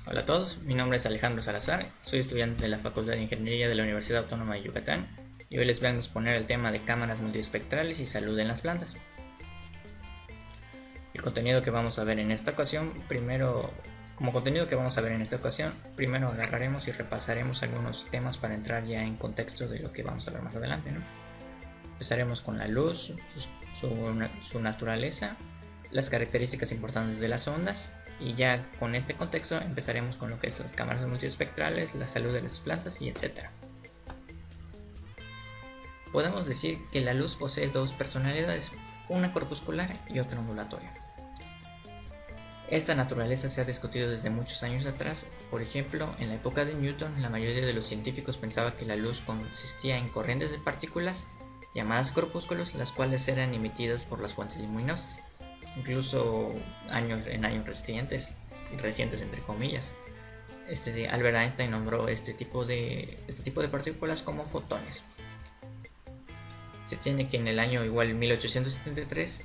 Hola a todos, mi nombre es Alejandro Salazar, soy estudiante de la Facultad de Ingeniería de la Universidad Autónoma de Yucatán y hoy les vengo a exponer el tema de cámaras multiespectrales y salud en las plantas. El contenido que vamos a ver en esta ocasión, primero agarraremos y repasaremos algunos temas para entrar ya en contexto de lo que vamos a ver más adelante, ¿no? Empezaremos con la luz, su naturaleza, las características importantes de las ondas y ya con este contexto empezaremos con lo que es las cámaras multiespectrales, la salud de las plantas y etc. Podemos decir que la luz posee dos personalidades, una corpuscular y otra ondulatoria. Esta naturaleza se ha discutido desde muchos años atrás. Por ejemplo, en la época de Newton, la mayoría de los científicos pensaba que la luz consistía en corrientes de partículas llamadas corpúsculos, las cuales eran emitidas por las fuentes luminosas. Incluso en años recientes entre comillas, Albert Einstein nombró este tipo de partículas como fotones. Se tiene que en el año igual 1873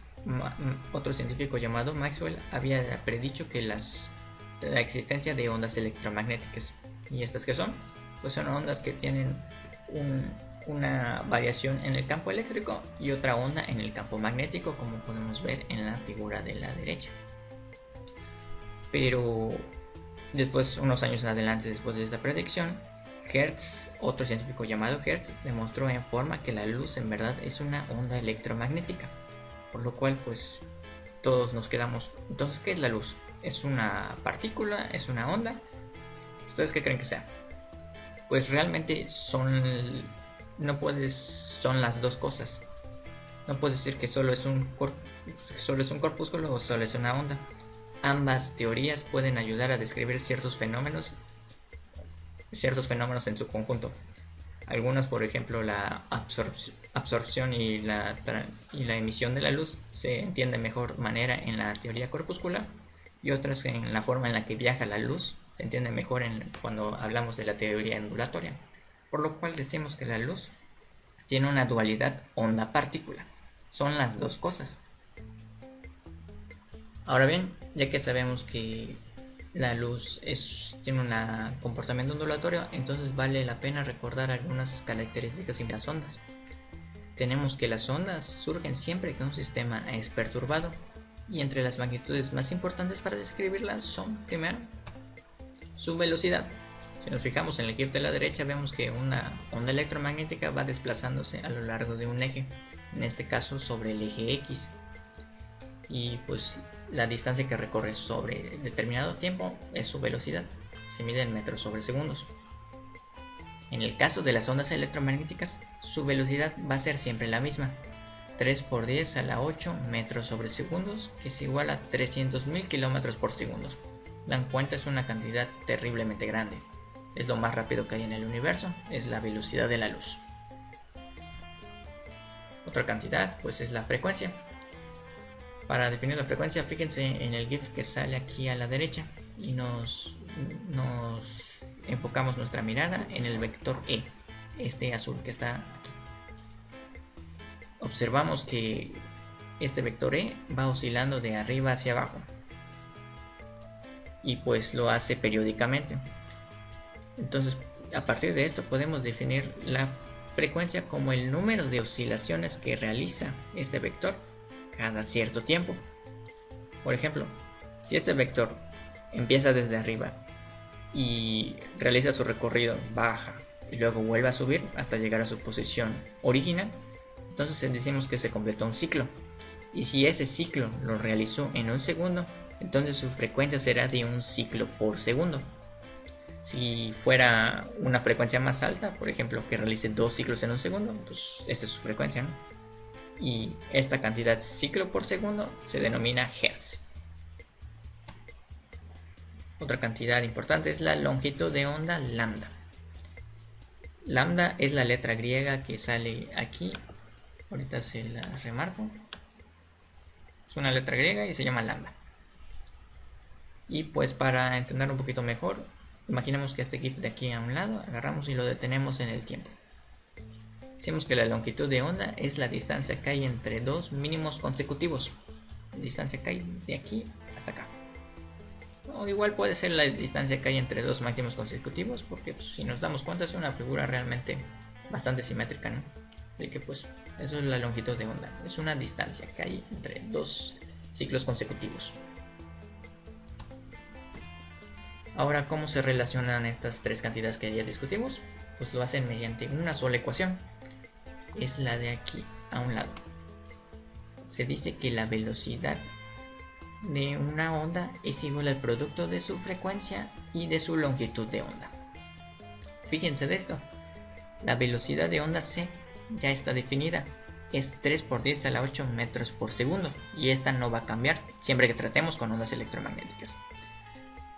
otro científico llamado Maxwell había predicho que la existencia de ondas electromagnéticas. ¿Y estas qué son? Pues son ondas que tienen una variación en el campo eléctrico y otra onda en el campo magnético, como podemos ver en la figura de la derecha. Pero después, unos años en adelante después de esta predicción, Hertz, otro científico llamado Hertz, demostró en forma que la luz en verdad es una onda electromagnética, por lo cual pues todos nos quedamos, entonces ¿qué es la luz? ¿Es una partícula? ¿Es una onda? ¿Ustedes qué creen que sea? Pues realmente son las dos cosas. No puedes decir que solo es un corpúsculo o solo es una onda. Ambas teorías pueden ayudar a describir ciertos fenómenos en su conjunto. Algunas, por ejemplo, la absorción y la emisión de la luz se entiende de mejor manera en la teoría corpuscular, y otras en la forma en la que viaja la luz se entiende mejor cuando hablamos de la teoría ondulatoria, por lo cual decimos que la luz tiene una dualidad onda-partícula. Son las dos cosas. Ahora bien, ya que sabemos que la luz tiene un comportamiento ondulatorio, entonces vale la pena recordar algunas características de las ondas. Tenemos que las ondas surgen siempre que un sistema es perturbado, y entre las magnitudes más importantes para describirlas son, primero, su velocidad. Si nos fijamos en el GIF de la derecha, vemos que una onda electromagnética va desplazándose a lo largo de un eje, en este caso sobre el eje X. Y pues la distancia que recorre sobre determinado tiempo es su velocidad, se mide en metros sobre segundos. En el caso de las ondas electromagnéticas, su velocidad va a ser siempre la misma, 3 por 10 a la 8 metros sobre segundos, que es igual a 300.000 kilómetros por segundo. Dan cuenta, es una cantidad terriblemente grande. Es lo más rápido que hay en el universo, es la velocidad de la luz. Otra cantidad pues es la frecuencia. Para definir la frecuencia, fíjense en el GIF que sale aquí a la derecha y nos enfocamos nuestra mirada en el vector E, este azul que está aquí. Observamos que este vector E va oscilando de arriba hacia abajo y pues lo hace periódicamente. Entonces, a partir de esto podemos definir la frecuencia como el número de oscilaciones que realiza este vector cada cierto tiempo. Por ejemplo, si este vector empieza desde arriba y realiza su recorrido, baja y luego vuelve a subir hasta llegar a su posición original, entonces decimos que se completó un ciclo. Y si ese ciclo lo realizó en un segundo, entonces su frecuencia será de un ciclo por segundo. Si fuera una frecuencia más alta, por ejemplo, que realice 2 ciclos en un segundo, pues esa es su frecuencia, ¿no? Y esta cantidad ciclo por segundo se denomina Hertz. Otra cantidad importante es la longitud de onda lambda. Lambda es la letra griega que sale aquí. Ahorita se la remarco. Es una letra griega y se llama lambda. Y pues para entender un poquito mejor, imaginemos que este GIF de aquí a un lado, agarramos y lo detenemos en el tiempo. Decimos que la longitud de onda es la distancia que hay entre dos mínimos consecutivos. La distancia que hay de aquí hasta acá. O igual puede ser la distancia que hay entre dos máximos consecutivos, porque pues, si nos damos cuenta es una figura realmente bastante simétrica, ¿no? Así que pues eso es la longitud de onda, es una distancia que hay entre dos ciclos consecutivos. Ahora, ¿cómo se relacionan estas tres cantidades que ya discutimos? Pues lo hacen mediante una sola ecuación, es la de aquí a un lado. Se dice que la velocidad de una onda es igual al producto de su frecuencia y de su longitud de onda. Fíjense de esto, la velocidad de onda C ya está definida, es 3 por 10 a la 8 metros por segundo, y esta no va a cambiar siempre que tratemos con ondas electromagnéticas.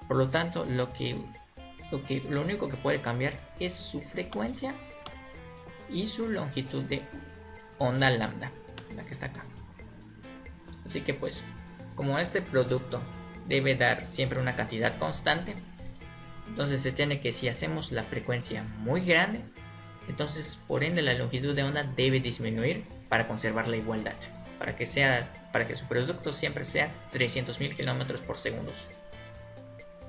Por lo tanto, lo único que puede cambiar es su frecuencia y su longitud de onda lambda, la que está acá. Así que pues, como este producto debe dar siempre una cantidad constante, entonces se tiene que, si hacemos la frecuencia muy grande, entonces por ende la longitud de onda debe disminuir para conservar la igualdad, para que su producto siempre sea 300.000 km por segundo.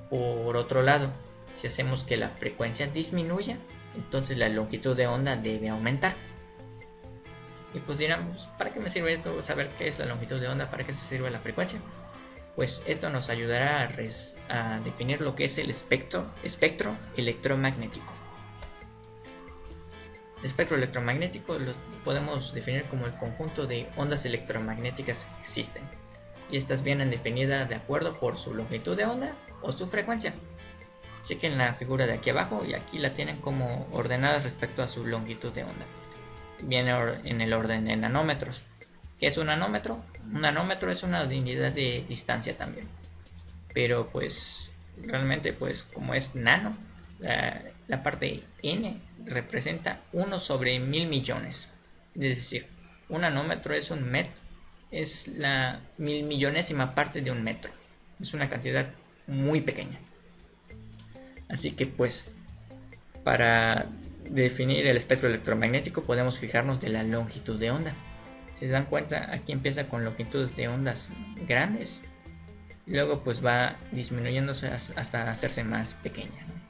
Por otro lado, si hacemos que la frecuencia disminuya, entonces la longitud de onda debe aumentar. Y pues dirán, ¿para qué me sirve esto? Saber qué es la longitud de onda, ¿para qué se sirve la frecuencia? Pues esto nos ayudará a definir lo que es el espectro electromagnético. El espectro electromagnético lo podemos definir como el conjunto de ondas electromagnéticas que existen, y estas vienen definidas de acuerdo por su longitud de onda o su frecuencia. Chequen la figura de aquí abajo, y aquí la tienen como ordenadas respecto a su longitud de onda. Viene en el orden de nanómetros. ¿Qué es un nanómetro? Un nanómetro es una unidad de distancia también, pero pues realmente pues como es nano, la parte n representa 1 sobre 1000 millones, es decir, un nanómetro es un metro, es la 1000.000.000ª parte de un metro, es una cantidad muy pequeña. Así que pues para definir el espectro electromagnético podemos fijarnos de la longitud de onda. Si se dan cuenta, aquí empieza con longitudes de ondas grandes, y luego pues va disminuyéndose hasta hacerse más pequeña, ¿no?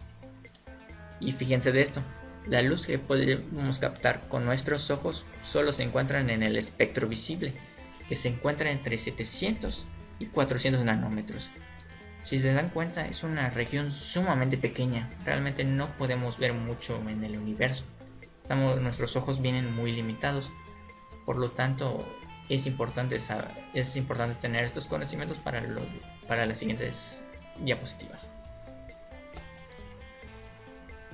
Y fíjense de esto, la luz que podemos captar con nuestros ojos solo se encuentra en el espectro visible, que se encuentra entre 700 y 400 nanómetros. Si se dan cuenta, es una región sumamente pequeña, realmente no podemos ver mucho en el universo. Nuestros ojos vienen muy limitados, por lo tanto es importante tener estos conocimientos para las siguientes diapositivas.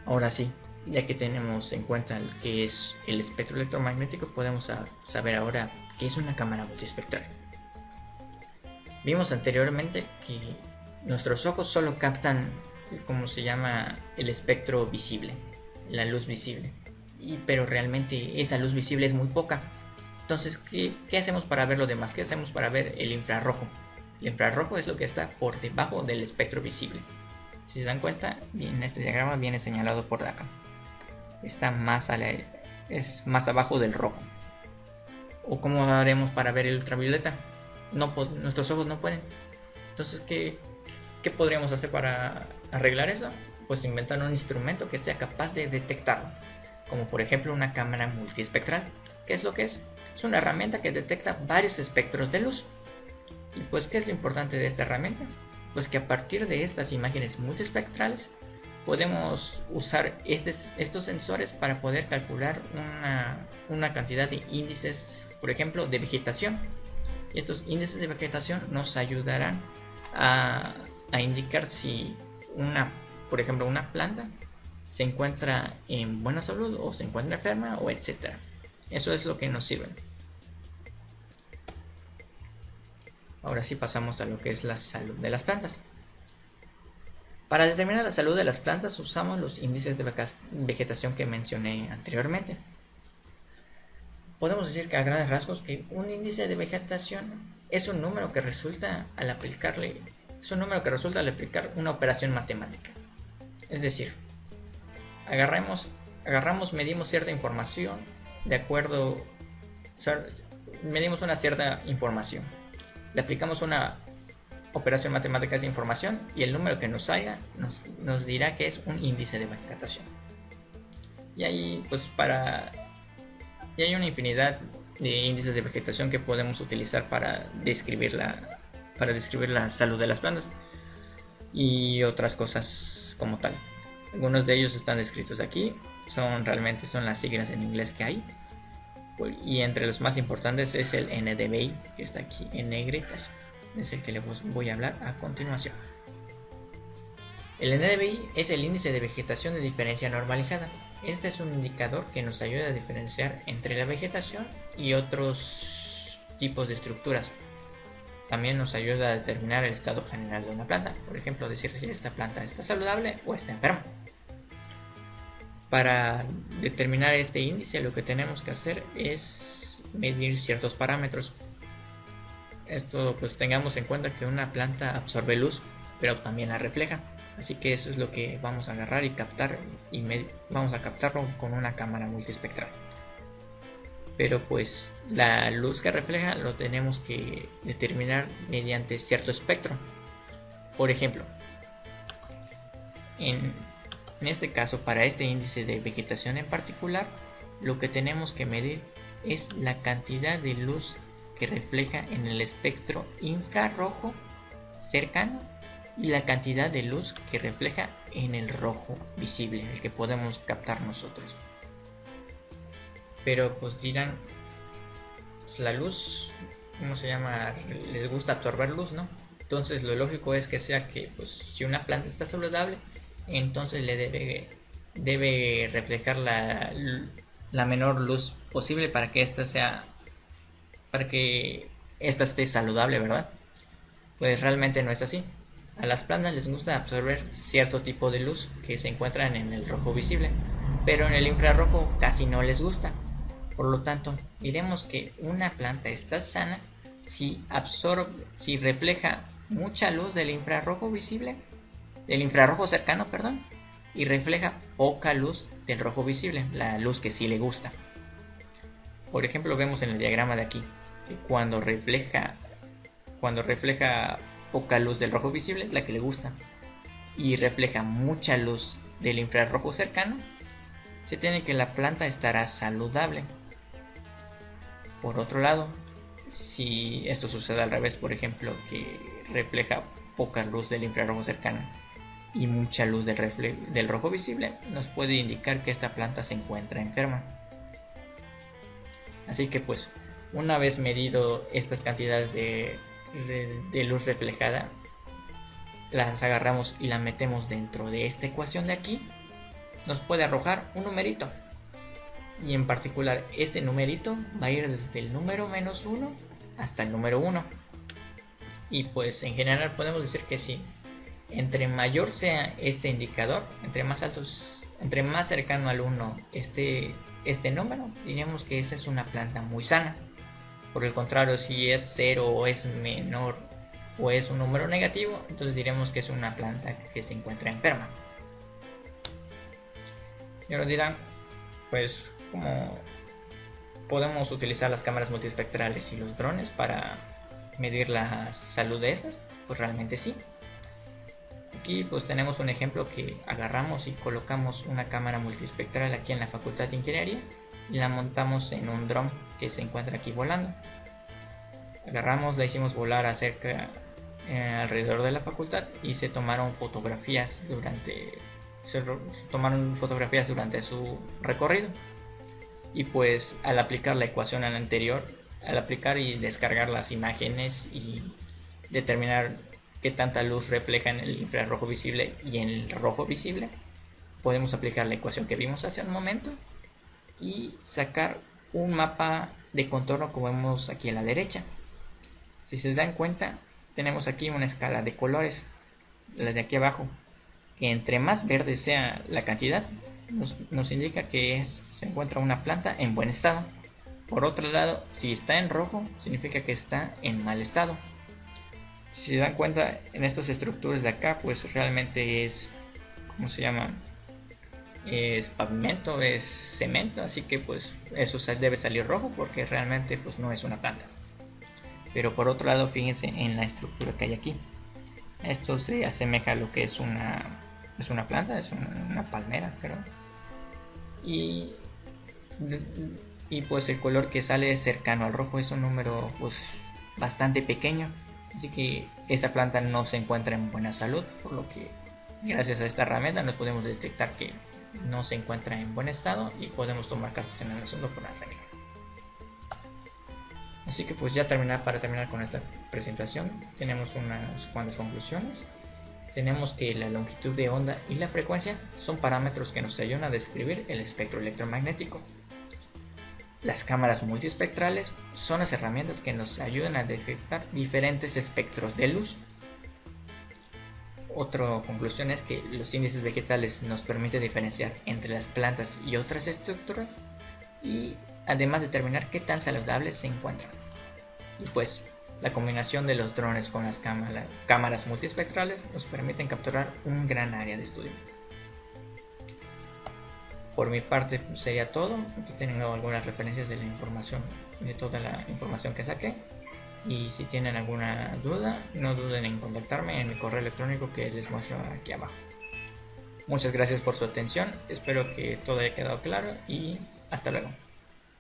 Ahora sí, ya que tenemos en cuenta qué es el espectro electromagnético, podemos saber ahora qué es una cámara multiespectral. Vimos anteriormente que nuestros ojos solo captan, como se llama, el espectro visible, la luz visible, pero realmente esa luz visible es muy poca. Entonces, ¿qué hacemos para ver lo demás? ¿Qué hacemos para ver el infrarrojo? El infrarrojo es lo que está por debajo del espectro visible. Si se dan cuenta, en este diagrama viene señalado por acá. Está es más abajo del rojo. ¿O cómo haremos para ver el ultravioleta? Nuestros ojos no pueden. Entonces, ¿qué podríamos hacer para arreglar eso? Pues inventar un instrumento que sea capaz de detectarlo, como por ejemplo una cámara multiespectral. ¿Qué es lo que es? Es una herramienta que detecta varios espectros de luz. ¿Y pues qué es lo importante de esta herramienta? Pues que a partir de estas imágenes multiespectrales podemos usar estos sensores para poder calcular una cantidad de índices, por ejemplo, de vegetación. Y estos índices de vegetación nos ayudarán a indicar si por ejemplo, una planta se encuentra en buena salud o se encuentra enferma, o etcétera. Eso es lo que nos sirve. Ahora sí pasamos a lo que es la salud de las plantas. Para determinar la salud de las plantas usamos los índices de vegetación que mencioné anteriormente. Podemos decir que a grandes rasgos que un índice de vegetación es un número que resulta al aplicar una operación matemática. Es decir, medimos cierta información medimos una cierta información. Le aplicamos una operación matemática de información y el número que nos salga nos dirá que es un índice de vegetación. Y ahí pues y hay una infinidad de índices de vegetación que podemos utilizar para describir la salud de las plantas y otras cosas como tal. Algunos de ellos están descritos aquí, son las siglas en inglés que hay, y entre los más importantes es el NDVI, que está aquí en negritas, es el que les voy a hablar a continuación. El NDVI es el índice de vegetación de diferencia normalizada. Este es un indicador que nos ayuda a diferenciar entre la vegetación y otros tipos de estructuras. También nos ayuda a determinar el estado general de una planta, por ejemplo, decir si esta planta está saludable o está enferma. Para determinar este índice, lo que tenemos que hacer es medir ciertos parámetros. Esto pues tengamos en cuenta que una planta absorbe luz, pero también la refleja. Así que eso es lo que vamos a agarrar y captar, y vamos a captarlo con una cámara multiespectral. Pero pues la luz que refleja lo tenemos que determinar mediante cierto espectro. Por ejemplo, en este caso, para este índice de vegetación en particular, lo que tenemos que medir es la cantidad de luz que refleja en el espectro infrarrojo cercano y la cantidad de luz que refleja en el rojo visible, el que podemos captar nosotros. Pero pues dirán, pues la luz, ¿cómo se llama? Les gusta absorber luz, ¿no? Entonces lo lógico es que sea que pues si una planta está saludable, entonces le debe reflejar la menor luz posible para que ésta esté saludable, ¿verdad? Pues realmente no es así. A las plantas les gusta absorber cierto tipo de luz que se encuentran en el rojo visible, pero en el infrarrojo casi no les gusta. Por lo tanto, diremos que una planta está sana si refleja mucha luz del infrarrojo visible, del infrarrojo cercano, y refleja poca luz del rojo visible, la luz que sí le gusta. Por ejemplo, vemos en el diagrama de aquí que cuando refleja poca luz del rojo visible, la que le gusta, y refleja mucha luz del infrarrojo cercano, se tiene que la planta estará saludable. Por otro lado, si esto sucede al revés, por ejemplo, que refleja poca luz del infrarrojo cercano y mucha luz del rojo visible, nos puede indicar que esta planta se encuentra enferma. Así que pues, una vez medido estas cantidades de luz reflejada, las agarramos y la metemos dentro de esta ecuación de aquí, nos puede arrojar un numerito, y en particular este numerito va a ir desde el número -1 hasta el número 1, y pues en general podemos decir que sí, entre mayor sea este indicador, entre más cercano al 1 este número, diríamos que esa es una planta muy sana. Por el contrario, si es 0 o es menor o es un número negativo, entonces diremos que es una planta que se encuentra enferma. Y ahora dirán, pues, ¿cómo podemos utilizar las cámaras multiespectrales y los drones para medir la salud de estas? Pues realmente sí. Aquí pues tenemos un ejemplo que agarramos y colocamos una cámara multiespectral aquí en la Facultad de Ingeniería y la montamos en un dron que se encuentra aquí volando. Agarramos, la hicimos volar alrededor de la facultad y se tomaron fotografías durante su recorrido. Y pues al aplicar la ecuación anterior, al aplicar y descargar las imágenes y determinar qué tanta luz refleja en el infrarrojo visible y en el rojo visible, podemos aplicar la ecuación que vimos hace un momento y sacar un mapa de contorno como vemos aquí a la derecha. Si se dan cuenta, tenemos aquí una escala de colores, la de aquí abajo, que entre más verde sea la cantidad, nos indica que se encuentra una planta en buen estado. Por otro lado, si está en rojo, significa que está en mal estado. Si se dan cuenta, en estas estructuras de acá, pues realmente es, ¿cómo se llama? Es pavimento, es cemento, así que pues eso debe salir rojo porque realmente pues no es una planta. Pero por otro lado, fíjense en la estructura que hay aquí. Esto se asemeja a lo que es una planta, es una palmera, creo. Y, y pues el color que sale cercano al rojo es un número pues bastante pequeño. Así que esa planta no se encuentra en buena salud, por lo que gracias a esta herramienta nos podemos detectar que no se encuentra en buen estado y podemos tomar cartas en el asunto por arreglar. Así que pues ya para terminar con esta presentación tenemos unas cuantas conclusiones. Tenemos que la longitud de onda y la frecuencia son parámetros que nos ayudan a describir el espectro electromagnético. Las cámaras multiespectrales son las herramientas que nos ayudan a detectar diferentes espectros de luz. Otra conclusión es que los índices vegetales nos permiten diferenciar entre las plantas y otras estructuras y además determinar qué tan saludables se encuentran. Y pues la combinación de los drones con las cámaras multiespectrales nos permiten capturar un gran área de estudio. Por mi parte sería todo. Aquí tengo algunas referencias de la información, de toda la información que saqué. Y si tienen alguna duda, no duden en contactarme en mi correo electrónico que les muestro aquí abajo. Muchas gracias por su atención, espero que todo haya quedado claro y hasta luego.